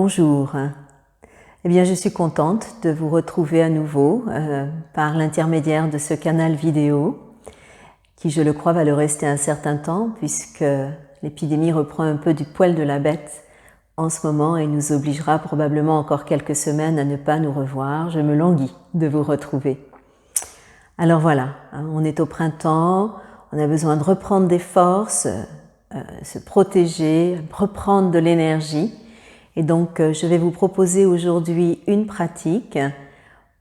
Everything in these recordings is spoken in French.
Bonjour. Eh bien, je suis contente de vous retrouver à nouveau par l'intermédiaire de ce canal vidéo qui, je le crois, va le rester un certain temps puisque l'épidémie reprend un peu du poil de la bête en ce moment et nous obligera probablement encore quelques semaines à ne pas nous revoir. Je me languis de vous retrouver. Alors voilà, on est au printemps, on a besoin de reprendre des forces, se protéger, reprendre de l'énergie. Et donc, je vais vous proposer aujourd'hui une pratique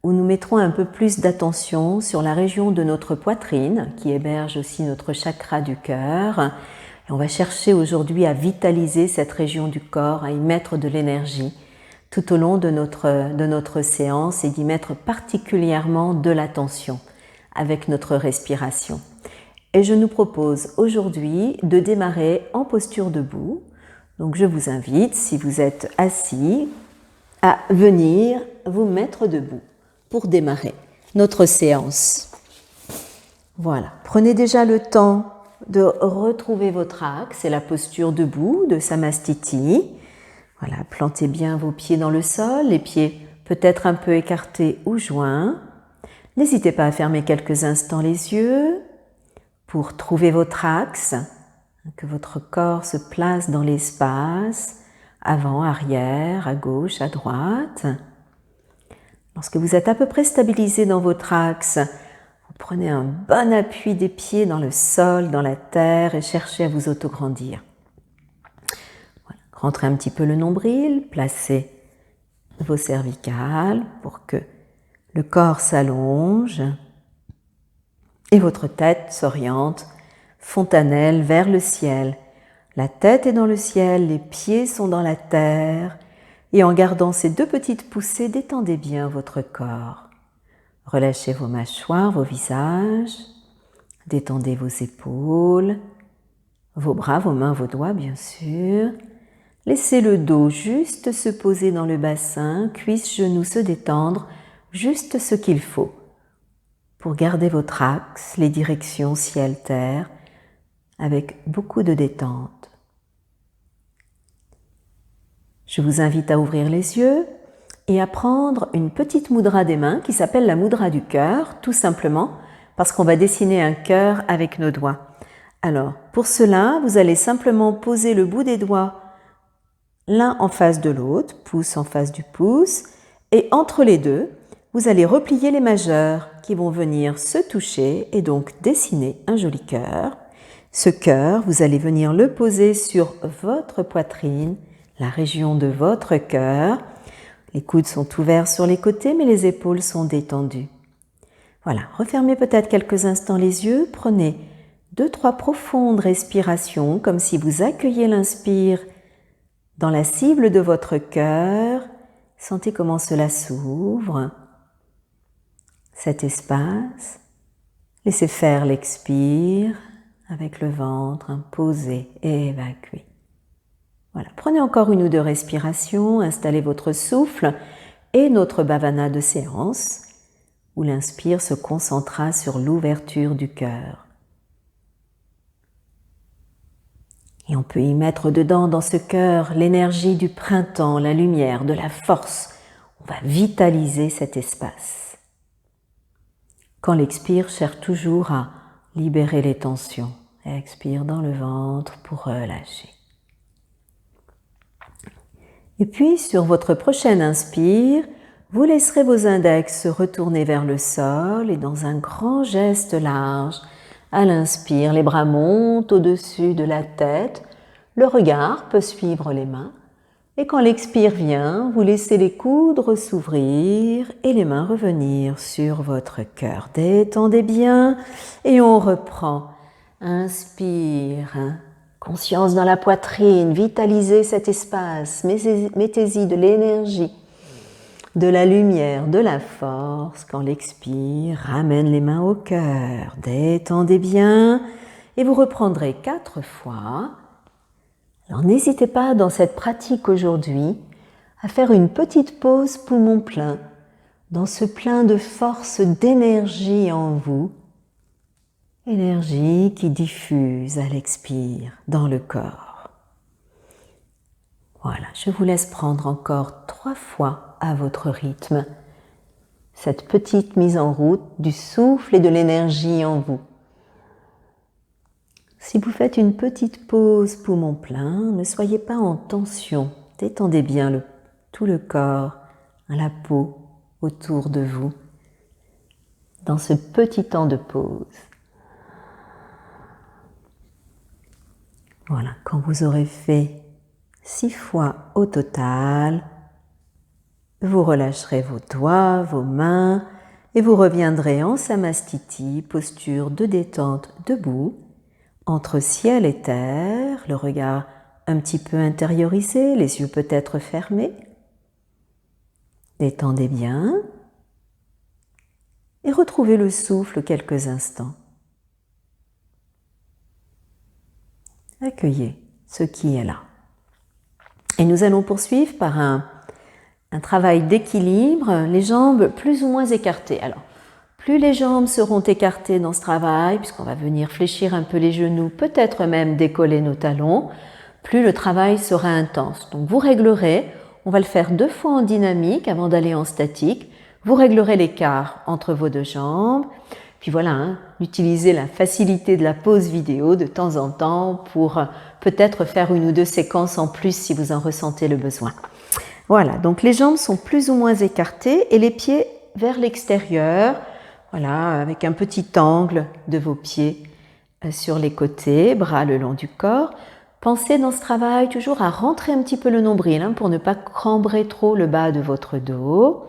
où nous mettrons un peu plus d'attention sur la région de notre poitrine, qui héberge aussi notre chakra du cœur. Et on va chercher aujourd'hui à vitaliser cette région du corps, à y mettre de l'énergie tout au long de notre séance et d'y mettre particulièrement de l'attention avec notre respiration. Et je nous propose aujourd'hui de démarrer en posture debout. Donc je vous invite, si vous êtes assis, à venir vous mettre debout pour démarrer notre séance. Voilà, prenez déjà le temps de retrouver votre axe et la posture debout de Samastiti. Voilà, plantez bien vos pieds dans le sol, les pieds peut-être un peu écartés ou joints. N'hésitez pas à fermer quelques instants les yeux pour trouver votre axe, que votre corps se place dans l'espace, avant, arrière, à gauche, à droite. Lorsque vous êtes à peu près stabilisé dans votre axe, vous prenez un bon appui des pieds dans le sol, dans la terre et cherchez à vous autograndir. Voilà. Rentrez un petit peu le nombril, placez vos cervicales pour que le corps s'allonge et votre tête s'oriente fontanelle vers le ciel. La tête est dans le ciel, les pieds sont dans la terre et en gardant ces deux petites poussées, détendez bien votre corps. Relâchez vos mâchoires, vos visages, détendez vos épaules, vos bras, vos mains, vos doigts bien sûr. Laissez le dos juste se poser dans le bassin, cuisses, genoux se détendre, juste ce qu'il faut pour garder votre axe, les directions ciel-terre, avec beaucoup de détente. Je vous invite à ouvrir les yeux et à prendre une petite mudra des mains qui s'appelle la mudra du cœur, tout simplement parce qu'on va dessiner un cœur avec nos doigts. Alors, pour cela, vous allez simplement poser le bout des doigts l'un en face de l'autre, pouce en face du pouce, et entre les deux, vous allez replier les majeurs qui vont venir se toucher et donc dessiner un joli cœur. Ce cœur, vous allez venir le poser sur votre poitrine, la région de votre cœur. Les coudes sont ouverts sur les côtés, mais les épaules sont détendues. Voilà, refermez peut-être quelques instants les yeux, prenez 2-3 profondes respirations, comme si vous accueilliez l'inspire dans la cible de votre cœur. Sentez comment cela s'ouvre, cet espace. Laissez faire l'expire avec le ventre posé et évacué. Voilà, prenez encore une ou deux respirations, installez votre souffle et notre bhavana de séance où l'inspire se concentrera sur l'ouverture du cœur. Et on peut y mettre dedans, dans ce cœur, l'énergie du printemps, la lumière, de la force. On va vitaliser cet espace. Quand l'expire, cherche toujours à libérer les tensions. Expire dans le ventre pour relâcher. Et puis, sur votre prochaine inspire, vous laisserez vos index se retourner vers le sol et dans un grand geste large, à l'inspire, les bras montent au-dessus de la tête, le regard peut suivre les mains et quand l'expire vient, vous laissez les coudes s'ouvrir et les mains revenir sur votre cœur. Détendez bien et on reprend. Inspire, conscience dans la poitrine, vitalisez cet espace, mettez-y de l'énergie, de la lumière, de la force. Quand l'expire, ramène les mains au cœur, détendez bien et vous reprendrez 4 fois. Alors n'hésitez pas dans cette pratique aujourd'hui à faire une petite pause poumon plein, dans ce plein de force, d'énergie en vous, énergie qui diffuse à l'expire dans le corps. Voilà, je vous laisse prendre encore 3 fois à votre rythme cette petite mise en route du souffle et de l'énergie en vous. Si vous faites une petite pause poumon plein, ne soyez pas en tension. Détendez bien tout le corps, la peau autour de vous dans ce petit temps de pause. Voilà, quand vous aurez fait 6 fois au total, vous relâcherez vos doigts, vos mains et vous reviendrez en Samastiti, posture de détente debout, entre ciel et terre, le regard un petit peu intériorisé, les yeux peut-être fermés. Détendez bien et retrouvez le souffle quelques instants. Accueillez ce qui est là. Et nous allons poursuivre par un travail d'équilibre, les jambes plus ou moins écartées. Alors, plus les jambes seront écartées dans ce travail, puisqu'on va venir fléchir un peu les genoux, peut-être même décoller nos talons, plus le travail sera intense. Donc vous réglerez, on va le faire 2 fois en dynamique avant d'aller en statique, vous réglerez l'écart entre vos 2 jambes, puis voilà, utilisez la facilité de la pause vidéo de temps en temps pour peut-être faire 1 ou 2 séquences en plus si vous en ressentez le besoin. Voilà, donc les jambes sont plus ou moins écartées et les pieds vers l'extérieur, voilà, avec un petit angle de vos pieds sur les côtés, bras le long du corps. Pensez dans ce travail toujours à rentrer un petit peu le nombril pour ne pas cambrer trop le bas de votre dos.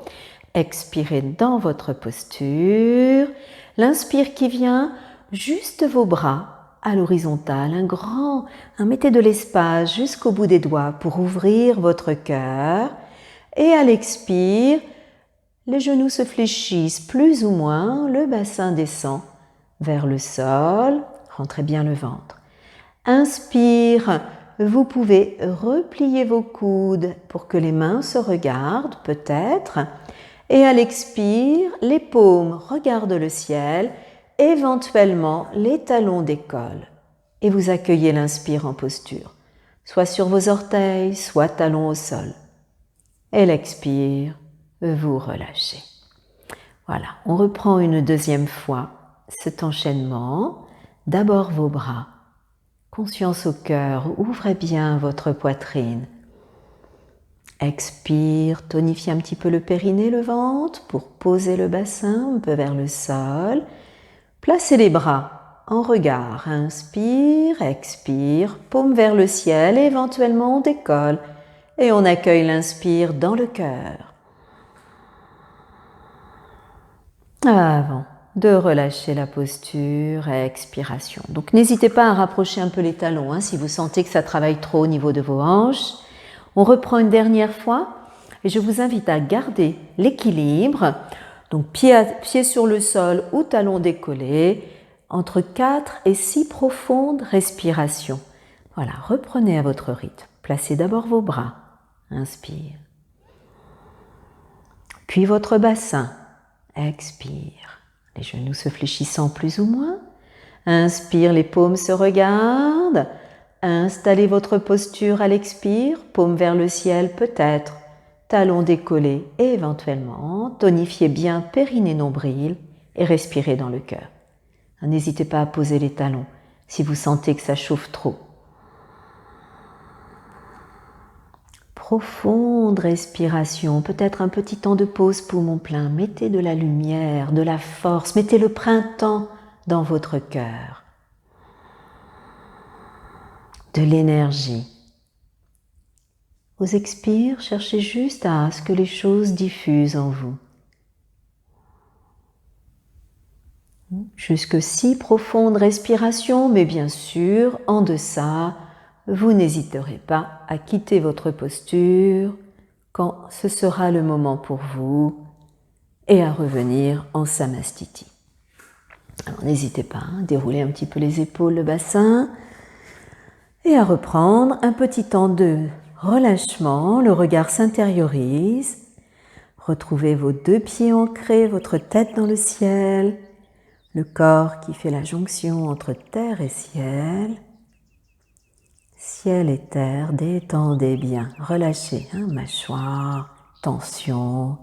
Expirez dans votre posture. L'inspire qui vient, juste vos bras à l'horizontale, mettez de l'espace jusqu'au bout des doigts pour ouvrir votre cœur. Et à l'expire, les genoux se fléchissent plus ou moins, le bassin descend vers le sol, rentrez bien le ventre. Inspire, vous pouvez replier vos coudes pour que les mains se regardent peut-être. Et à l'expire, les paumes regardent le ciel, éventuellement les talons décollent. Et vous accueillez l'inspire en posture, soit sur vos orteils, soit talons au sol. Et l'expire, vous relâchez. Voilà, on reprend une 2e fois cet enchaînement. D'abord vos bras, conscience au cœur, ouvrez bien votre poitrine. Expire, tonifiez un petit peu le périnée, le ventre pour poser le bassin un peu vers le sol. Placez les bras en regard. Inspire, expire, paume vers le ciel et éventuellement on décolle. Et on accueille l'inspire dans le cœur. Avant de relâcher la posture, expiration. Donc n'hésitez pas à rapprocher un peu les talons si vous sentez que ça travaille trop au niveau de vos hanches. On reprend une dernière fois et je vous invite à garder l'équilibre. Donc pied sur le sol ou talons décollés, entre 4 et 6 profondes respirations. Voilà, reprenez à votre rythme. Placez d'abord vos bras. Inspire. Puis votre bassin. Expire. Les genoux se fléchissant plus ou moins. Inspire, les paumes se regardent. Installez votre posture à l'expire, paume vers le ciel peut-être, talons décollés et éventuellement tonifiez bien périnée nombril et respirez dans le cœur. N'hésitez pas à poser les talons si vous sentez que ça chauffe trop. Profonde respiration, peut-être un petit temps de pause poumon plein. Mettez de la lumière, de la force, mettez le printemps dans votre cœur. De l'énergie. Aux expires, cherchez juste à ce que les choses diffusent en vous. Jusque 6 profondes respirations, mais bien sûr, en deçà, vous n'hésiterez pas à quitter votre posture quand ce sera le moment pour vous et à revenir en Samastiti. Alors n'hésitez pas à dérouler un petit peu les épaules, le bassin et à reprendre un petit temps de relâchement, le regard s'intériorise. Retrouvez vos 2 pieds ancrés, votre tête dans le ciel, le corps qui fait la jonction entre terre et ciel. Ciel et terre, détendez bien, relâchez, mâchoire, tension.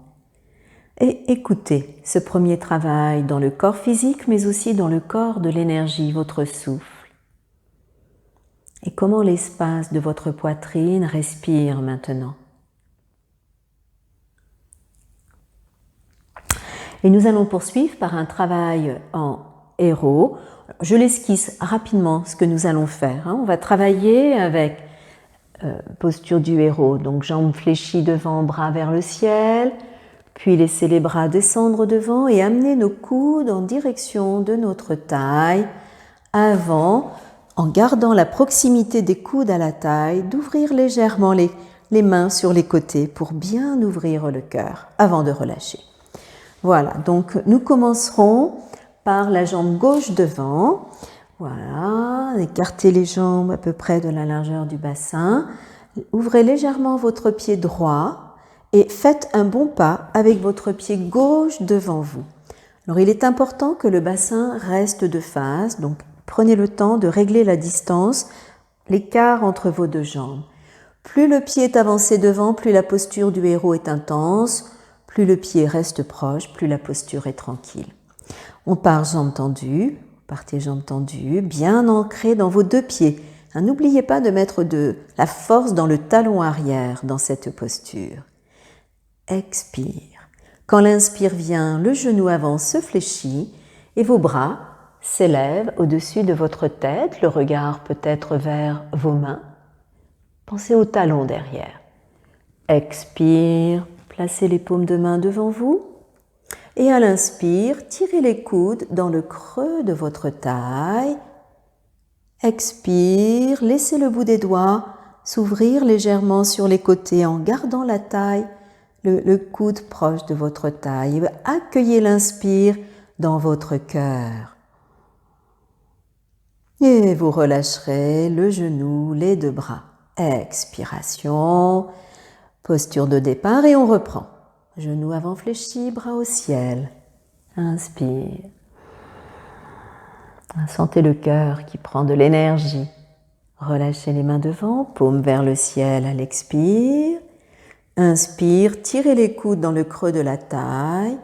Et écoutez ce premier travail dans le corps physique, mais aussi dans le corps de l'énergie, votre souffle. Et comment l'espace de votre poitrine respire maintenant. Et nous allons poursuivre par un travail en héros. Je l'esquisse rapidement ce que nous allons faire. On va travailler avec posture du héros, donc jambes fléchies devant, bras vers le ciel, puis laisser les bras descendre devant et amener nos coudes en direction de notre taille avant, en gardant la proximité des coudes à la taille, d'ouvrir légèrement les mains sur les côtés pour bien ouvrir le cœur avant de relâcher. Voilà, donc nous commencerons par la jambe gauche devant. Voilà, écartez les jambes à peu près de la largeur du bassin. Ouvrez légèrement votre pied droit et faites un bon pas avec votre pied gauche devant vous. Alors il est important que le bassin reste de face, donc prenez le temps de régler la distance, l'écart entre vos deux jambes. Plus le pied est avancé devant, plus la posture du héros est intense. Plus le pied reste proche, plus la posture est tranquille. On part jambes tendues, partez jambes tendues, bien ancrées dans vos deux pieds. N'oubliez pas de mettre de la force dans le talon arrière dans cette posture. Expire. Quand l'inspire vient, le genou avant se fléchit et vos bras s'élèvent au-dessus de votre tête, le regard peut être vers vos mains. Pensez au talon derrière. Expire. Placez les paumes de main devant vous et à l'inspire, tirez les coudes dans le creux de votre taille. Expire, laissez le bout des doigts s'ouvrir légèrement sur les côtés en gardant la taille, le coude proche de votre taille. Accueillez l'inspire dans votre cœur. Et vous relâcherez le genou, les deux bras. Expiration. Posture de départ et on reprend. Genoux avant fléchis, bras au ciel. Inspire. Sentez le cœur qui prend de l'énergie. Relâchez les mains devant, paume vers le ciel à l'expire. Inspire, tirez les coudes dans le creux de la taille.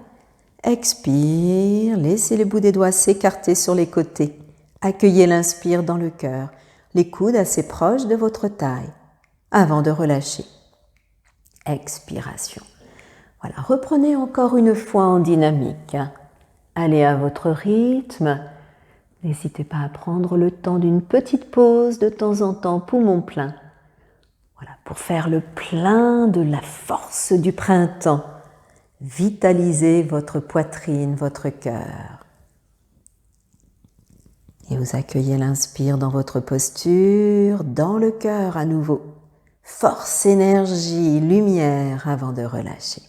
Expire, laissez les bouts des doigts s'écarter sur les côtés. Accueillez l'inspire dans le cœur, les coudes assez proches de votre taille, avant de relâcher. Expiration. Voilà, reprenez encore une fois en dynamique. Allez à votre rythme. N'hésitez pas à prendre le temps d'une petite pause de temps en temps, poumon plein. Voilà, pour faire le plein de la force du printemps. Vitalisez votre poitrine, votre cœur. Et vous accueillez l'inspire dans votre posture, dans le cœur à nouveau. Force, énergie, lumière avant de relâcher.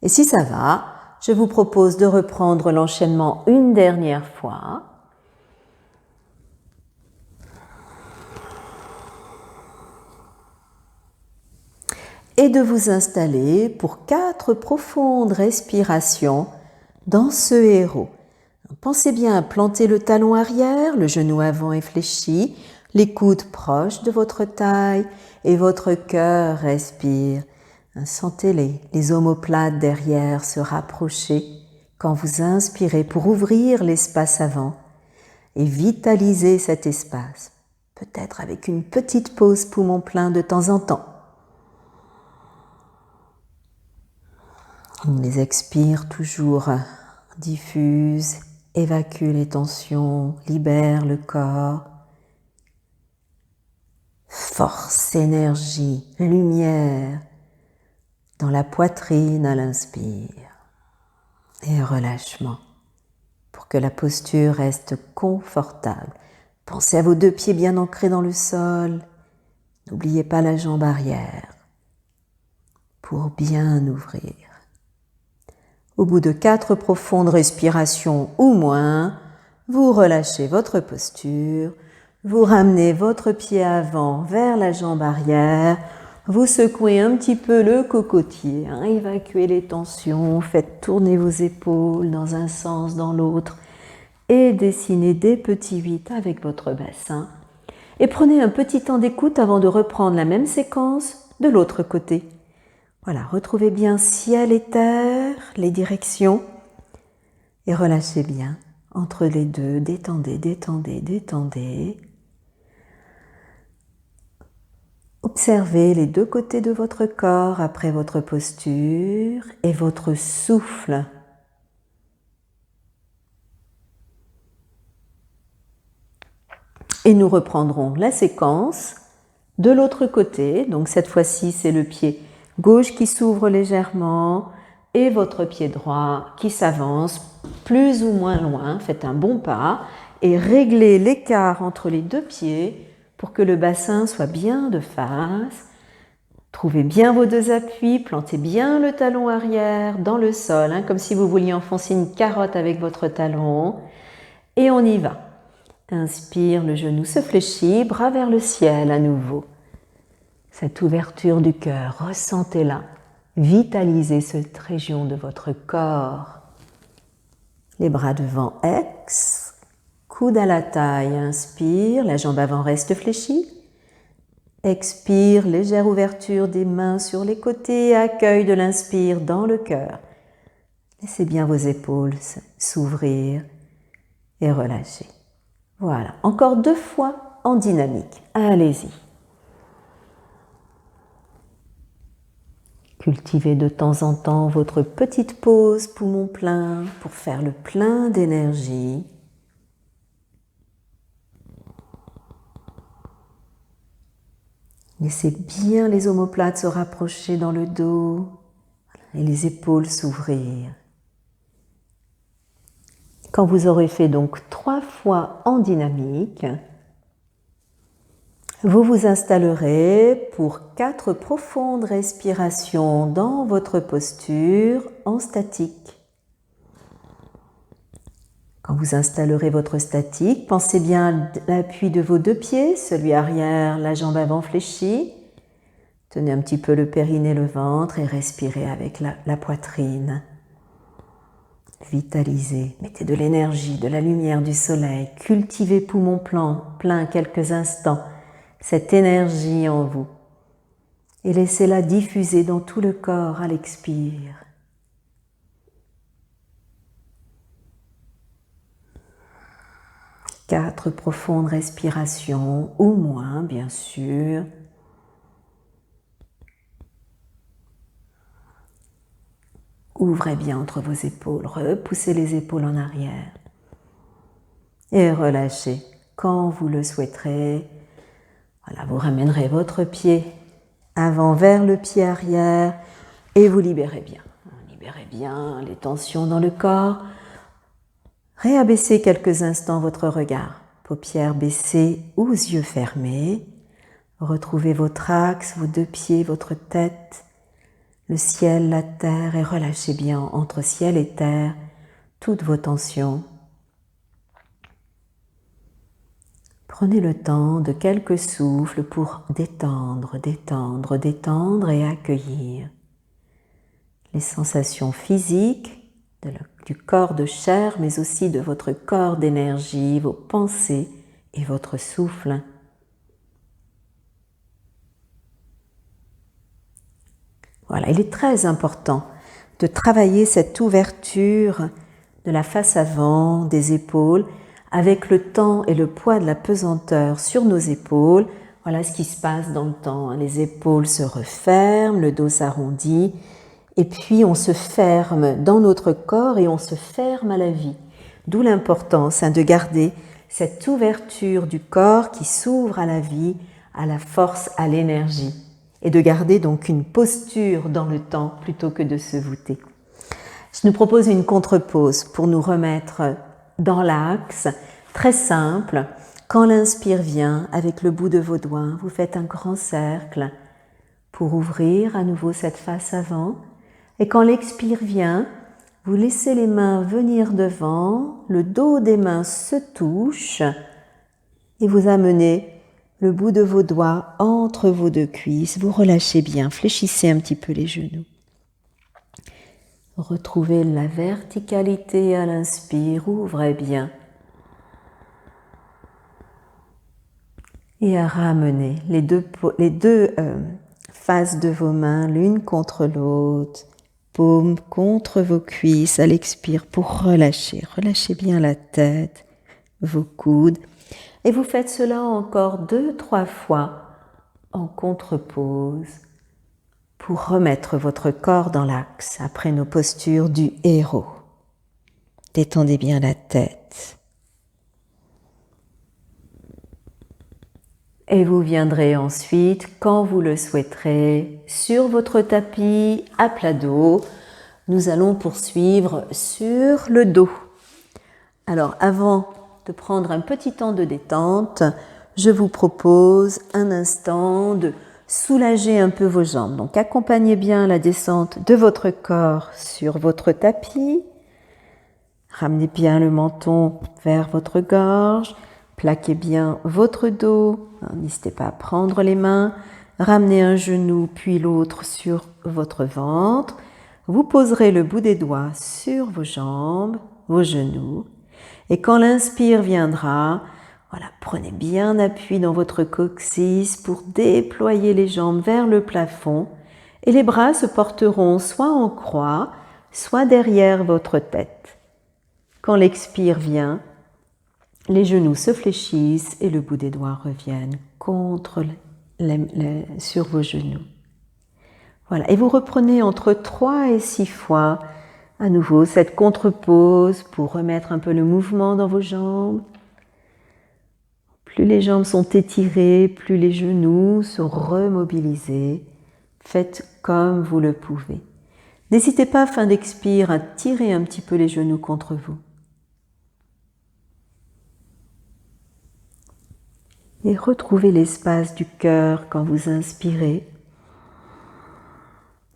Et si ça va, je vous propose de reprendre l'enchaînement une dernière fois. Et de vous installer pour 4 profondes respirations dans ce héros. Pensez bien à planter le talon arrière, le genou avant est fléchi, les coudes proches de votre taille et votre cœur respire. Sentez les omoplates derrière se rapprocher quand vous inspirez pour ouvrir l'espace avant et vitaliser cet espace, peut-être avec une petite pause poumon plein de temps en temps. Les expire toujours, diffuse, évacue les tensions, libère le corps. Force, énergie, lumière dans la poitrine à l'inspire et relâchement pour que la posture reste confortable. Pensez à vos 2 pieds bien ancrés dans le sol. N'oubliez pas la jambe arrière pour bien ouvrir. Au bout de 4 profondes respirations ou moins, vous relâchez votre posture, vous ramenez votre pied avant vers la jambe arrière, vous secouez un petit peu le cocotier, évacuez les tensions, faites tourner vos épaules dans un sens, dans l'autre et dessinez des petits 8 avec votre bassin. Et prenez un petit temps d'écoute avant de reprendre la même séquence de l'autre côté. Voilà, retrouvez bien ciel et terre, les directions, et relâchez bien entre les deux, détendez, détendez, détendez. Observez les deux côtés de votre corps après votre posture et votre souffle. Et nous reprendrons la séquence de l'autre côté. Donc cette fois-ci, c'est le pied gauche qui s'ouvre légèrement et votre pied droit qui s'avance plus ou moins loin. Faites un bon pas et réglez l'écart entre les deux pieds pour que le bassin soit bien de face. Trouvez bien vos deux appuis, plantez bien le talon arrière dans le sol, comme si vous vouliez enfoncer une carotte avec votre talon. Et on y va. Inspire, le genou se fléchit, bras vers le ciel à nouveau. Cette ouverture du cœur, ressentez-la. Vitalisez cette région de votre corps. Les bras devant, ex. Coude à la taille, inspire, la jambe avant reste fléchie. Expire, légère ouverture des mains sur les côtés, accueil de l'inspire dans le cœur. Laissez bien vos épaules s'ouvrir et relâcher. Voilà, encore 2 fois en dynamique. Allez-y. Cultivez de temps en temps votre petite pause poumon plein pour faire le plein d'énergie. Laissez bien les omoplates se rapprocher dans le dos et les épaules s'ouvrir. Quand vous aurez fait donc 3 fois en dynamique, vous vous installerez pour 4 profondes respirations dans votre posture en statique. Quand vous installerez votre statique, pensez bien à l'appui de vos 2 pieds, celui arrière, la jambe avant fléchie. Tenez un petit peu le périnée, le ventre et respirez avec la poitrine. Vitalisez, mettez de l'énergie, de la lumière du soleil, cultivez poumon plein quelques instants, cette énergie en vous. Et laissez-la diffuser dans tout le corps à l'expire. Quatre profondes respirations, ou moins bien sûr. Ouvrez bien entre vos épaules, repoussez les épaules en arrière. Et relâchez quand vous le souhaiterez. Voilà, vous ramènerez votre pied avant vers le pied arrière et vous libérez bien. Libérez bien les tensions dans le corps. Réabaissez quelques instants votre regard, paupières baissées ou yeux fermés. Retrouvez votre axe, vos 2 pieds, votre tête, le ciel, la terre et relâchez bien entre ciel et terre toutes vos tensions. Prenez le temps de quelques souffles pour détendre, détendre, détendre et accueillir les sensations physiques du corps de chair, mais aussi de votre corps d'énergie, vos pensées et votre souffle. Voilà, il est très important de travailler cette ouverture de la face avant, des épaules, avec le temps et le poids de la pesanteur sur nos épaules. Voilà ce qui se passe dans le temps. Les épaules se referment, le dos s'arrondit, et puis on se ferme dans notre corps et on se ferme à la vie. D'où l'importance de garder cette ouverture du corps qui s'ouvre à la vie, à la force, à l'énergie. Et de garder donc une posture dans le temps plutôt que de se voûter. Je nous propose une contre-pause pour nous remettre dans l'axe, très simple. Quand l'inspire vient, avec le bout de vos doigts, vous faites un grand cercle pour ouvrir à nouveau cette face avant. Et quand l'expire vient, vous laissez les mains venir devant, le dos des mains se touche et vous amenez le bout de vos doigts entre vos 2 cuisses. Vous relâchez bien, fléchissez un petit peu les genoux. Retrouvez la verticalité à l'inspire, ouvrez bien. Et à ramener les deux faces de vos mains l'une contre l'autre, paume contre vos cuisses à l'expire pour relâcher. Relâchez bien la tête, vos coudes. Et vous faites cela encore 2-3 fois en contre-pause pour remettre votre corps dans l'axe après nos postures du héros. Détendez bien la tête. Et vous viendrez ensuite, quand vous le souhaiterez, sur votre tapis à plat dos. Nous allons poursuivre sur le dos. Alors, avant de prendre un petit temps de détente, je vous propose un instant de soulager un peu vos jambes. Donc, accompagnez bien la descente de votre corps sur votre tapis. Ramenez bien le menton vers votre gorge. Plaquez bien votre dos, n'hésitez pas à prendre les mains, ramenez un genou puis l'autre sur votre ventre. Vous poserez le bout des doigts sur vos jambes, vos genoux. Et quand l'inspire viendra, voilà, prenez bien appui dans votre coccyx pour déployer les jambes vers le plafond. Et les bras se porteront soit en croix, soit derrière votre tête. Quand l'expire vient, les genoux se fléchissent et le bout des doigts reviennent sur vos genoux. Voilà. Et vous reprenez entre 3 et 6 fois à nouveau cette contre-pause pour remettre un peu le mouvement dans vos jambes. Plus les jambes sont étirées, plus les genoux sont remobilisés. Faites comme vous le pouvez. N'hésitez pas, fin d'expire, à tirer un petit peu les genoux contre vous. Et retrouvez l'espace du cœur quand vous inspirez.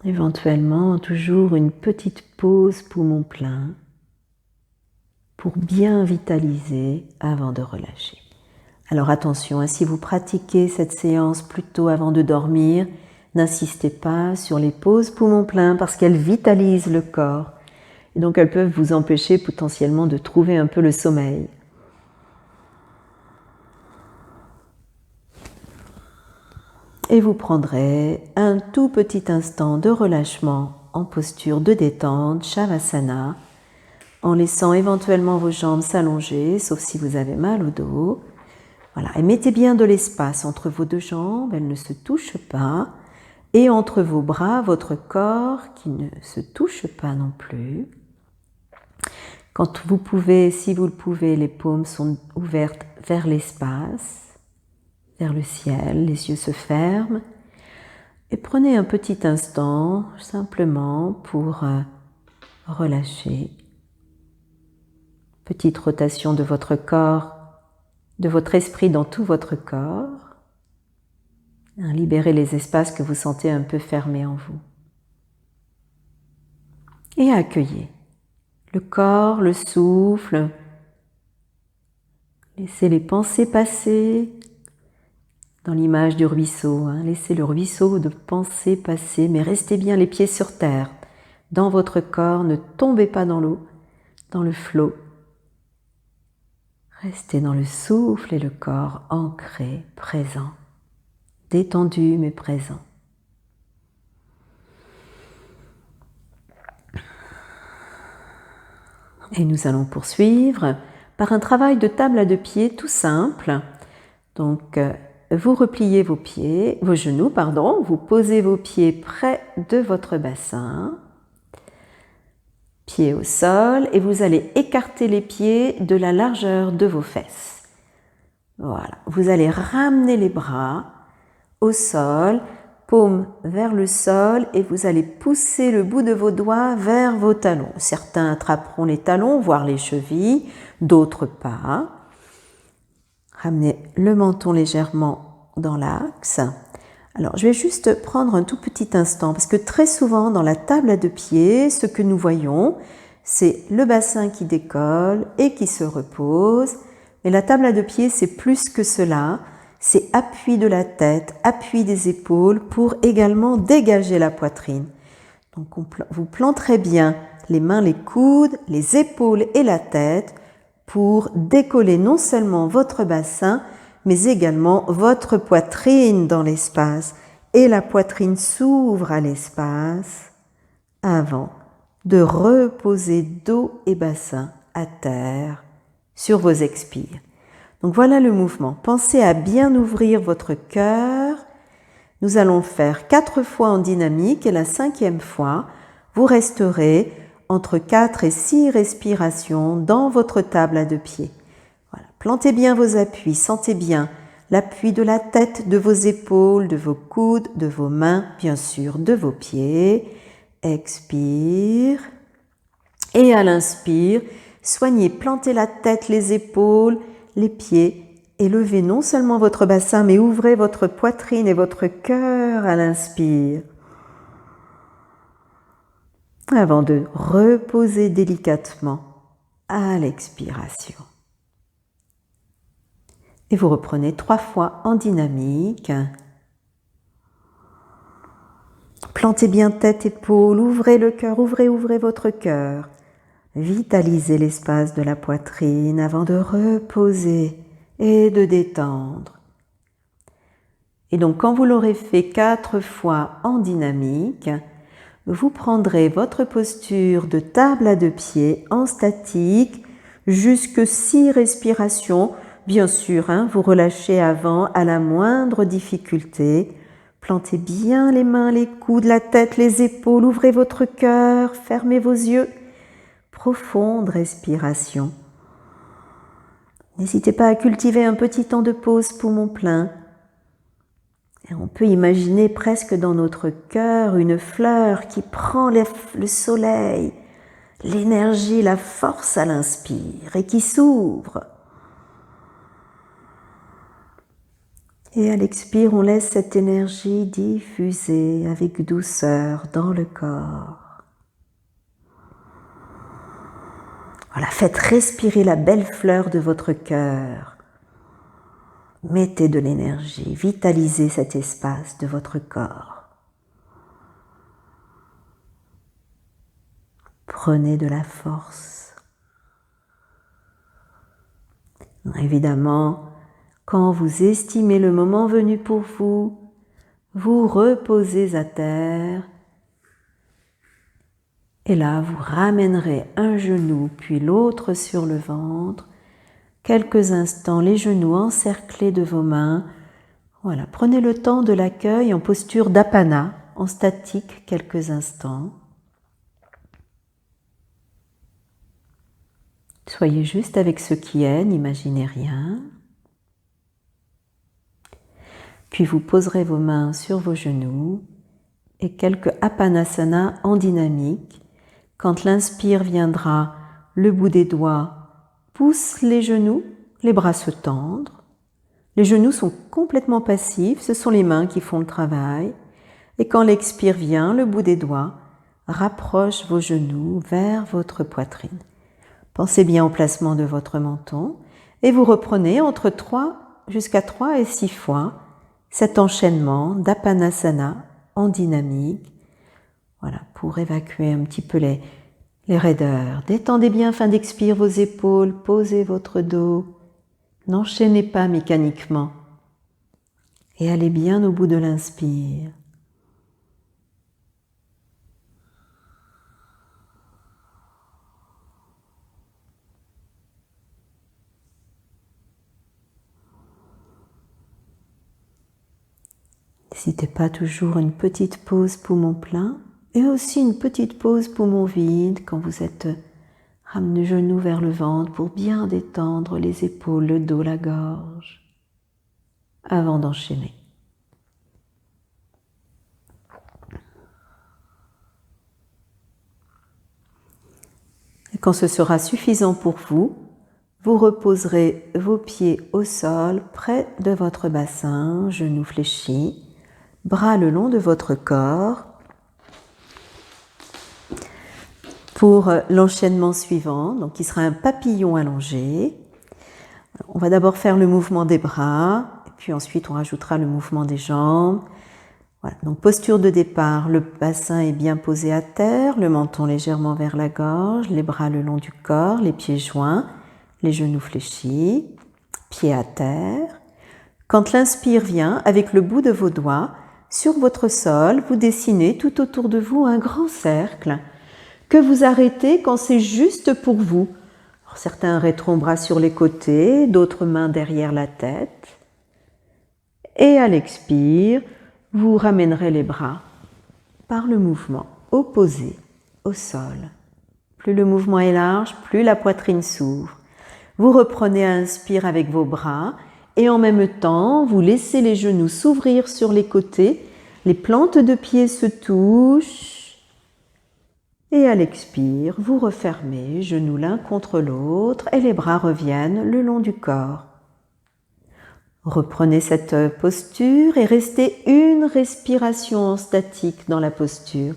Éventuellement, toujours une petite pause poumon plein pour bien vitaliser avant de relâcher. Alors attention, si vous pratiquez cette séance plutôt avant de dormir, n'insistez pas sur les pauses poumon plein parce qu'elles vitalisent le corps. Et donc elles peuvent vous empêcher potentiellement de trouver un peu le sommeil. Et vous prendrez un tout petit instant de relâchement en posture de détente, Shavasana, en laissant éventuellement vos jambes s'allonger, sauf si vous avez mal au dos. Voilà. Et mettez bien de l'espace entre vos deux jambes, elles ne se touchent pas, et entre vos bras, votre corps qui ne se touche pas non plus. Quand vous pouvez, si vous le pouvez, les paumes sont ouvertes vers l'espace, vers le ciel, les yeux se ferment et prenez un petit instant simplement pour relâcher. Petite rotation de votre corps, de votre esprit dans tout votre corps. Libérez les espaces que vous sentez un peu fermés en vous. Et accueillez le corps, le souffle. Laissez les pensées passer. Dans l'image du ruisseau, laissez le ruisseau de pensées passer, mais restez bien les pieds sur terre. Dans votre corps, ne tombez pas dans l'eau, dans le flot. Restez dans le souffle et le corps ancré, présent, détendu mais présent. Et nous allons poursuivre par un travail de table à 2 pieds tout simple. Donc, vous repliez vos genoux, vous posez vos pieds près de votre bassin, pieds au sol, et vous allez écarter les pieds de la largeur de vos fesses. Voilà, vous allez ramener les bras au sol, paume vers le sol, et vous allez pousser le bout de vos doigts vers vos talons. Certains attraperont les talons, voire les chevilles, d'autres pas. Ramenez le menton légèrement dans l'axe. Alors, je vais juste prendre un tout petit instant parce que très souvent dans la table à 2 pieds, ce que nous voyons, c'est le bassin qui décolle et qui se repose. Mais la table à 2 pieds, c'est plus que cela. C'est appui de la tête, appui des épaules pour également dégager la poitrine. Donc, vous planterez bien les mains, les coudes, les épaules et la tête pour décoller non seulement votre bassin, mais également votre poitrine dans l'espace. Et la poitrine s'ouvre à l'espace avant de reposer dos et bassin à terre sur vos expires. Donc voilà le mouvement. Pensez à bien ouvrir votre cœur. Nous allons faire 4 fois en dynamique et la 5e fois, vous resterez entre 4 et 6 respirations dans votre table à 2 pieds. Voilà. Plantez bien vos appuis, sentez bien l'appui de la tête, de vos épaules, de vos coudes, de vos mains, bien sûr, de vos pieds. Expire. Et à l'inspire, soignez, plantez la tête, les épaules, les pieds et levez non seulement votre bassin, mais ouvrez votre poitrine et votre cœur à l'inspire. Avant de reposer délicatement à l'expiration. Et vous reprenez 3 fois en dynamique. Plantez bien tête, épaules, ouvrez le cœur, ouvrez votre cœur. Vitalisez l'espace de la poitrine avant de reposer et de détendre. Et donc quand vous l'aurez fait 4 fois en dynamique, vous prendrez votre posture de table à 2 pieds en statique jusque 6 respirations. Bien sûr, vous relâchez avant à la moindre difficulté. Plantez bien les mains, les coudes, la tête, les épaules, ouvrez votre cœur, fermez vos yeux. Profonde respiration. N'hésitez pas à cultiver un petit temps de pause poumon plein. Et on peut imaginer presque dans notre cœur une fleur qui prend le soleil, l'énergie, la force à l'inspire et qui s'ouvre. Et à l'expire, on laisse cette énergie diffuser avec douceur dans le corps. Voilà, faites respirer la belle fleur de votre cœur. Mettez de l'énergie, vitalisez cet espace de votre corps. Prenez de la force. Évidemment, quand vous estimez le moment venu pour vous, vous reposez à terre. Et là, vous ramènerez un genou puis l'autre sur le ventre. Quelques instants, les genoux encerclés de vos mains. Voilà, prenez le temps de l'accueil en posture d'apana, en statique quelques instants. Soyez juste avec ce qui est, n'imaginez rien. Puis vous poserez vos mains sur vos genoux et quelques apanasana en dynamique. Quand l'inspire viendra, le bout des doigts pousse les genoux, les bras se tendent. Les genoux sont complètement passifs, ce sont les mains qui font le travail. Et quand l'expire vient, le bout des doigts rapproche vos genoux vers votre poitrine. Pensez bien au placement de votre menton et vous reprenez jusqu'à 3 et 6 fois cet enchaînement d'apanasana en dynamique. Voilà, pour évacuer un petit peu les raideurs. Détendez bien fin d'expire vos épaules, posez votre dos. N'enchaînez pas mécaniquement. Et allez bien au bout de l'inspire. N'hésitez pas toujours une petite pause poumon plein et aussi une petite pause poumon vide quand vous êtes ramené le genou vers le ventre pour bien détendre les épaules, le dos, la gorge avant d'enchaîner. Et quand ce sera suffisant pour vous, vous reposerez vos pieds au sol près de votre bassin, genoux fléchis, bras le long de votre corps. Pour l'enchaînement suivant, donc qui sera un papillon allongé. On va d'abord faire le mouvement des bras, et puis ensuite on rajoutera le mouvement des jambes. Voilà, donc posture de départ, le bassin est bien posé à terre, le menton légèrement vers la gorge, les bras le long du corps, les pieds joints, les genoux fléchis, pieds à terre. Quand l'inspire vient, avec le bout de vos doigts, sur votre sol, vous dessinez tout autour de vous un grand cercle que vous arrêtez quand c'est juste pour vous. Alors, certains arrêteront bras sur les côtés, d'autres mains derrière la tête. Et à l'expire, vous ramènerez les bras par le mouvement opposé au sol. Plus le mouvement est large, plus la poitrine s'ouvre. Vous reprenez à inspire avec vos bras et en même temps, vous laissez les genoux s'ouvrir sur les côtés, les plantes de pied se touchent et à l'expire, vous refermez, genoux l'un contre l'autre et les bras reviennent le long du corps. Reprenez cette posture et restez une respiration statique dans la posture.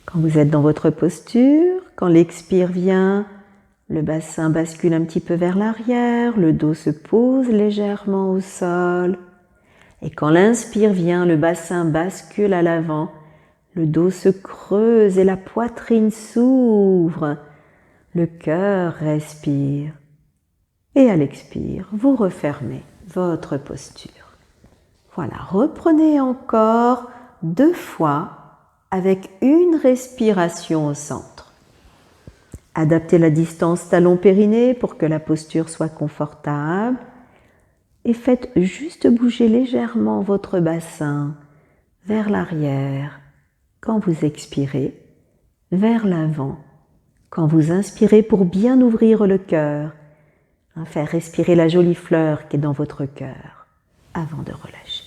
Quand vous êtes dans votre posture, quand l'expire vient, le bassin bascule un petit peu vers l'arrière, le dos se pose légèrement au sol. Et quand l'inspire vient, le bassin bascule à l'avant, le dos se creuse et la poitrine s'ouvre. Le cœur respire. Et à l'expire, vous refermez votre posture. Voilà, reprenez encore 2 fois avec une respiration au centre. Adaptez la distance talon-périnée pour que la posture soit confortable et faites juste bouger légèrement votre bassin vers l'arrière quand vous expirez, vers l'avant quand vous inspirez pour bien ouvrir le cœur. Faire respirer la jolie fleur qui est dans votre cœur avant de relâcher.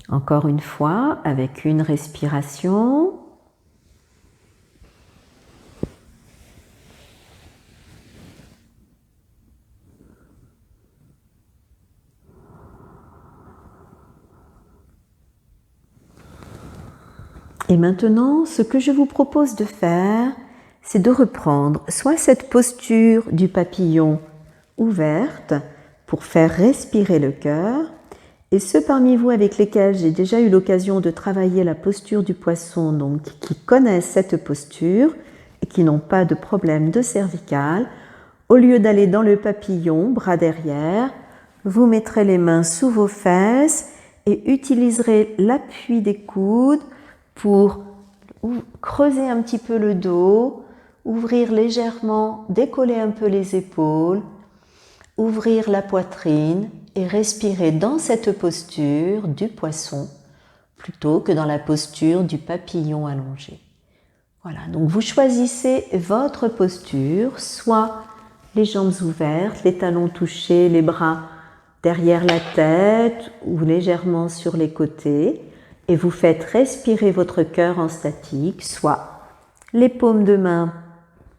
Encore une fois, avec une respiration. Et maintenant, ce que je vous propose de faire, c'est de reprendre soit cette posture du papillon ouverte pour faire respirer le cœur, et ceux parmi vous avec lesquels j'ai déjà eu l'occasion de travailler la posture du poisson, donc qui connaissent cette posture et qui n'ont pas de problème de cervical, au lieu d'aller dans le papillon, bras derrière, vous mettrez les mains sous vos fesses et utiliserez l'appui des coudes pour creuser un petit peu le dos, ouvrir légèrement, décoller un peu les épaules, ouvrir la poitrine et respirer dans cette posture du poisson plutôt que dans la posture du papillon allongé. Voilà, donc vous choisissez votre posture, soit les jambes ouvertes, les talons touchés, les bras derrière la tête ou légèrement sur les côtés, et vous faites respirer votre cœur en statique, soit les paumes de main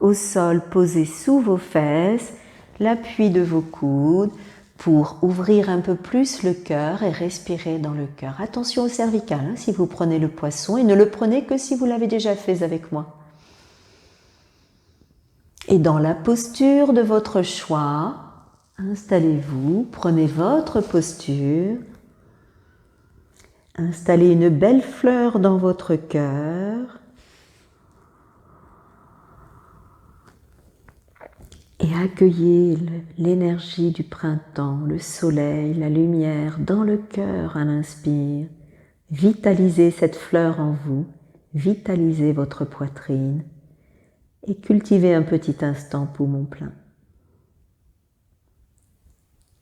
au sol posées sous vos fesses, l'appui de vos coudes pour ouvrir un peu plus le cœur et respirer dans le cœur. Attention au cervical si vous prenez le poisson et ne le prenez que si vous l'avez déjà fait avec moi. Et dans la posture de votre choix, installez-vous, prenez votre posture. Installez une belle fleur dans votre cœur et accueillez l'énergie du printemps, le soleil, la lumière dans le cœur à l'inspire. Vitalisez cette fleur en vous, vitalisez votre poitrine et cultivez un petit instant poumon plein.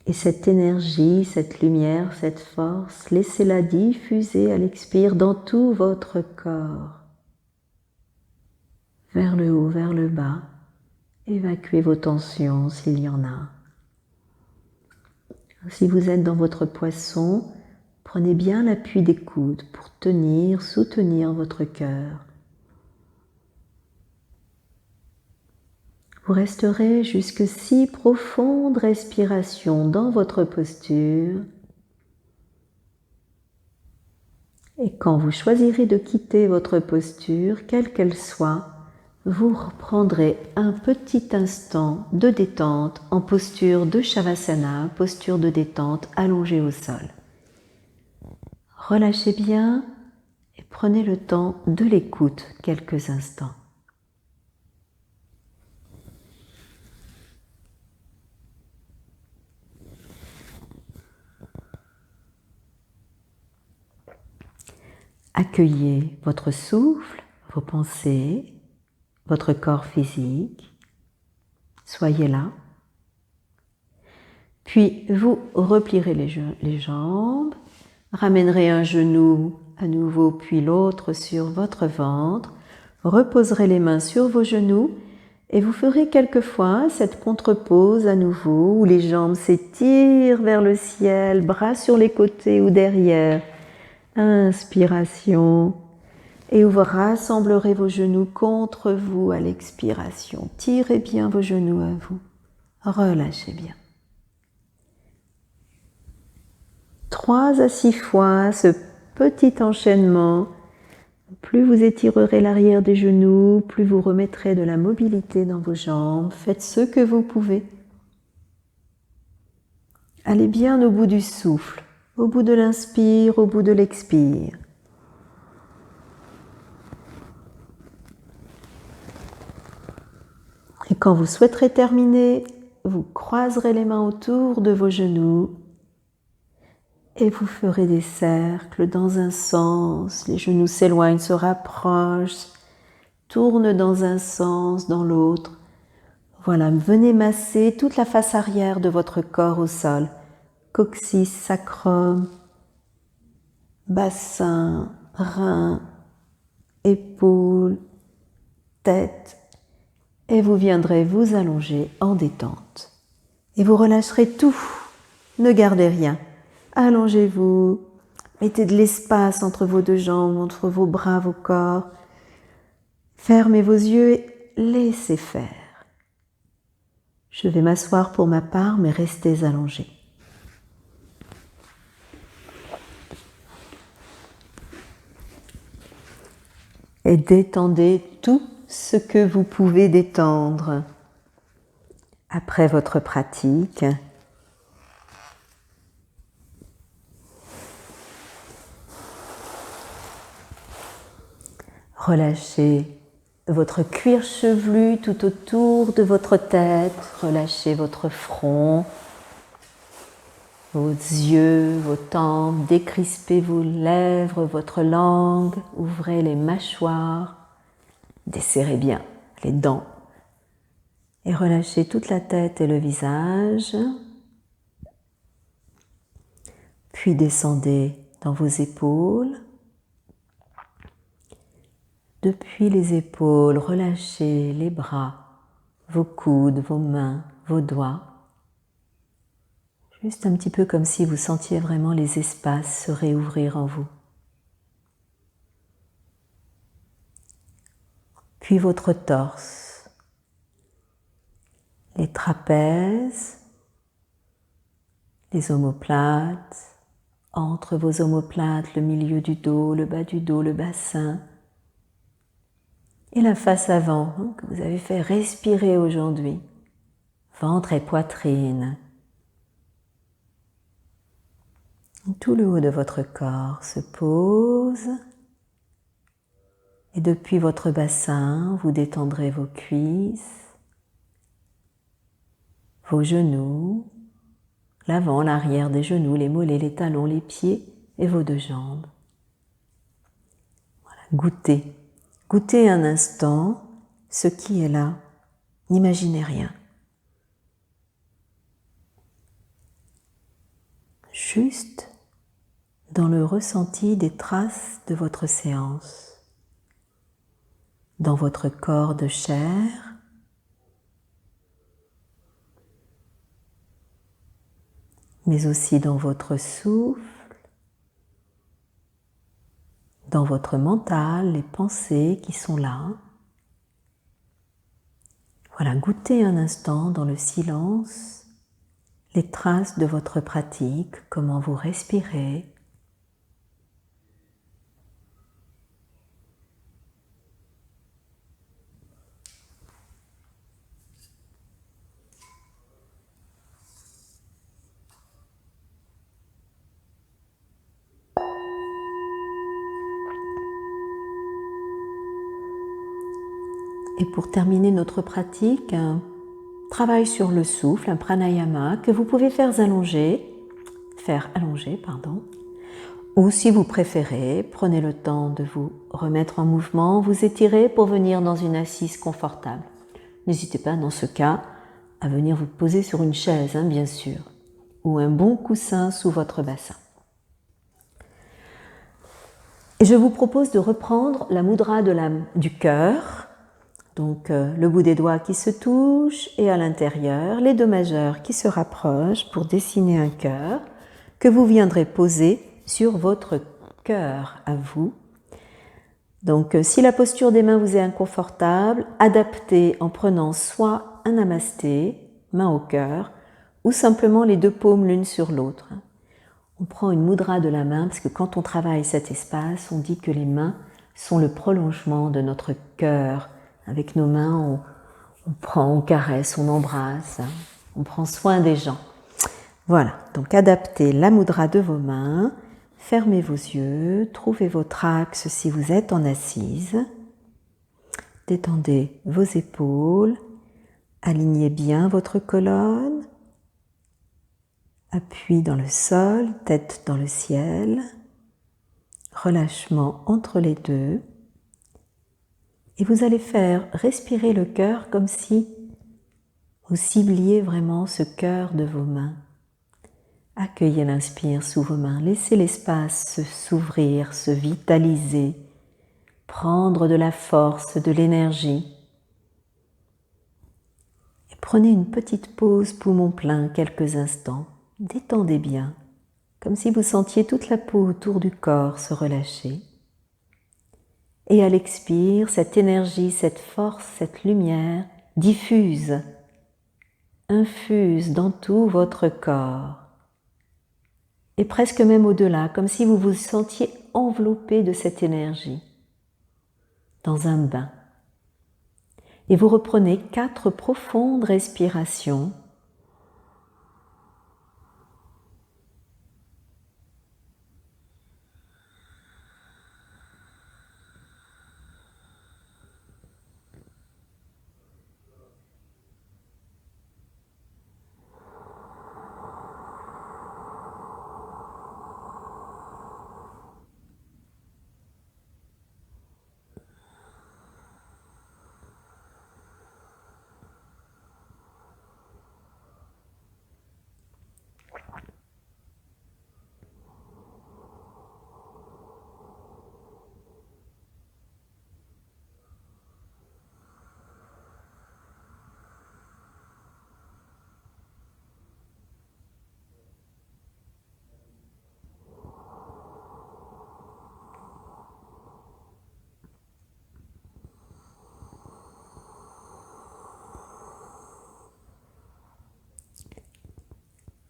Et cette énergie, cette lumière, cette force, laissez-la diffuser à l'expire dans tout votre corps. Vers le haut, vers le bas, évacuez vos tensions s'il y en a. Si vous êtes dans votre poisson, prenez bien l'appui des coudes pour tenir, soutenir votre cœur. Vous resterez jusque 6 profondes respirations dans votre posture. Et quand vous choisirez de quitter votre posture, quelle qu'elle soit, vous reprendrez un petit instant de détente en posture de Shavasana, posture de détente allongée au sol. Relâchez bien et prenez le temps de l'écoute quelques instants. Accueillez votre souffle, vos pensées, votre corps physique. Soyez là. Puis vous replierez les jambes, ramènerez un genou à nouveau puis l'autre sur votre ventre, reposerez les mains sur vos genoux et vous ferez quelquefois cette contre-pose à nouveau où les jambes s'étirent vers le ciel, bras sur les côtés ou derrière. Inspiration. Et vous rassemblerez vos genoux contre vous à l'expiration. Tirez bien vos genoux à vous. Relâchez bien. 3 à 6 fois ce petit enchaînement. Plus vous étirerez l'arrière des genoux, plus vous remettrez de la mobilité dans vos jambes. Faites ce que vous pouvez. Allez bien au bout du souffle, au bout de l'inspire, au bout de l'expire. Et quand vous souhaiterez terminer, vous croiserez les mains autour de vos genoux et vous ferez des cercles dans un sens. Les genoux s'éloignent, se rapprochent, tournent dans un sens, dans l'autre. Voilà, venez masser toute la face arrière de votre corps au sol. Coccyx, sacrum, bassin, rein, épaules, tête. Et vous viendrez vous allonger en détente. Et vous relâcherez tout. Ne gardez rien. Allongez-vous. Mettez de l'espace entre vos deux jambes, entre vos bras, vos corps. Fermez vos yeux et laissez faire. Je vais m'asseoir pour ma part, mais restez allongés. Et détendez tout ce que vous pouvez détendre. Après votre pratique, relâchez votre cuir chevelu tout autour de votre tête, relâchez votre front, vos yeux, vos tempes, décrispez vos lèvres, votre langue, ouvrez les mâchoires, desserrez bien les dents et relâchez toute la tête et le visage. Puis descendez dans vos épaules. Depuis les épaules, relâchez les bras, vos coudes, vos mains, vos doigts. Juste un petit peu comme si vous sentiez vraiment les espaces se réouvrir en vous. Puis votre torse, les trapèzes, les omoplates, entre vos omoplates, le milieu du dos, le bas du dos, le bassin, et la face avant que vous avez fait respirer aujourd'hui, ventre et poitrine. Tout le haut de votre corps se pose et depuis votre bassin, vous détendrez vos cuisses, vos genoux, l'avant, l'arrière des genoux, les mollets, les talons, les pieds et vos deux jambes. Voilà, goûtez. Goûtez un instant ce qui est là. N'imaginez rien. Juste dans le ressenti des traces de votre séance, dans votre corps de chair, mais aussi dans votre souffle, dans votre mental, les pensées qui sont là. Voilà, goûtez un instant dans le silence les traces de votre pratique, comment vous respirez. Et pour terminer notre pratique, un travail sur le souffle, un pranayama que vous pouvez faire allonger, Ou si vous préférez, prenez le temps de vous remettre en mouvement, vous étirez pour venir dans une assise confortable. N'hésitez pas dans ce cas à venir vous poser sur une chaise, bien sûr, ou un bon coussin sous votre bassin. Et je vous propose de reprendre la mudra du cœur, donc le bout des doigts qui se touche et à l'intérieur, les deux majeurs qui se rapprochent pour dessiner un cœur que vous viendrez poser sur votre cœur à vous. Donc si la posture des mains vous est inconfortable, adaptez en prenant soit un namasté, main au cœur, ou simplement les deux paumes l'une sur l'autre. On prend une mudra de la main parce que quand on travaille cet espace, on dit que les mains sont le prolongement de notre cœur. Avec nos mains, on prend, on caresse, on embrasse, on prend soin des gens. Voilà, donc adaptez la mudra de vos mains, fermez vos yeux, trouvez votre axe si vous êtes en assise, détendez vos épaules, alignez bien votre colonne, appui dans le sol, tête dans le ciel, relâchement entre les deux. Et vous allez faire respirer le cœur comme si vous cibliez vraiment ce cœur de vos mains. Accueillez l'inspire sous vos mains, laissez l'espace s'ouvrir, se vitaliser, prendre de la force, de l'énergie. Et prenez une petite pause poumon plein quelques instants. Détendez bien, comme si vous sentiez toute la peau autour du corps se relâcher. Et à l'expire, cette énergie, cette force, cette lumière diffuse, infuse dans tout votre corps. Et presque même au-delà, comme si vous vous sentiez enveloppé de cette énergie, dans un bain. Et vous reprenez 4 profondes respirations.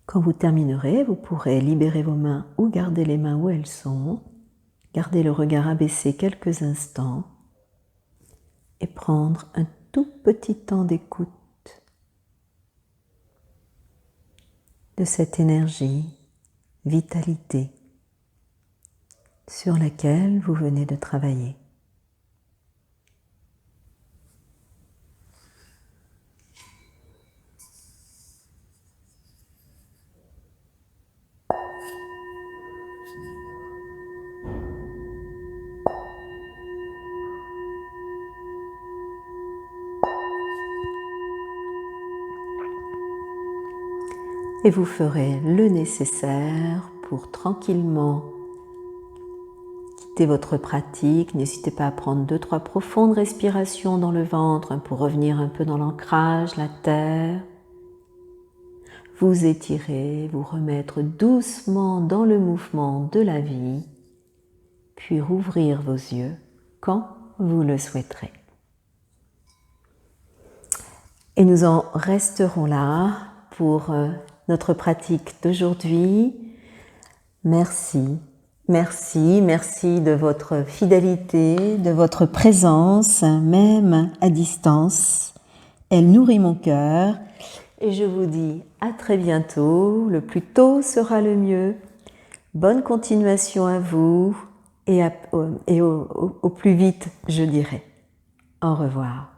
Quand vous terminerez, vous pourrez libérer vos mains ou garder les mains où elles sont, garder le regard abaissé quelques instants et prendre un tout petit temps d'écoute de cette énergie, vitalité sur laquelle vous venez de travailler. Et vous ferez le nécessaire pour tranquillement quitter votre pratique. N'hésitez pas à prendre 2-3 profondes respirations dans le ventre pour revenir un peu dans l'ancrage, la terre. Vous étirer, vous remettre doucement dans le mouvement de la vie, puis rouvrir vos yeux quand vous le souhaiterez. Et nous en resterons là pour notre pratique d'aujourd'hui. Merci, merci, merci de votre fidélité, de votre présence, même à distance. Elle nourrit mon cœur et je vous dis à très bientôt. Le plus tôt sera le mieux. Bonne continuation à vous et au plus vite, je dirais. Au revoir.